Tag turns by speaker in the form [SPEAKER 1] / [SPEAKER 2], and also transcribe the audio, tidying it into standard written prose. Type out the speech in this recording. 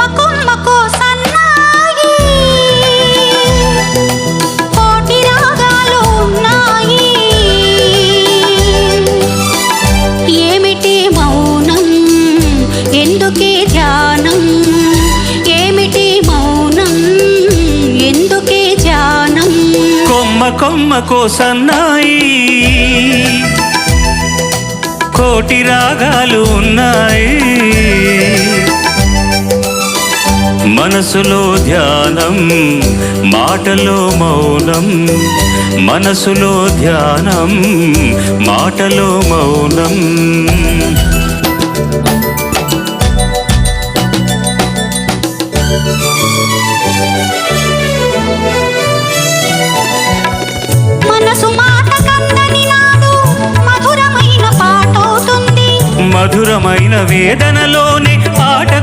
[SPEAKER 1] కొమ్మ కొమ్మకో సన్నాయి కోటి రాగాలు ఉన్నాయి ఏమిటి మౌనం ఎందుకే ధ్యానం ఏమిటి మౌనం ఎందుకే ధ్యానం
[SPEAKER 2] కొమ్మ కొమ్మకో సన్నాయి కోటి రాగాలు ఉన్నాయి మనసులో ధ్యానం మాటలో మౌనం మనసులో ధ్యానం మాటలో మౌనం
[SPEAKER 1] మనసు మాట కందని నాడు మధురమైన పాటవుతుంది
[SPEAKER 2] మధురమైన వేదనలోనే పాటకు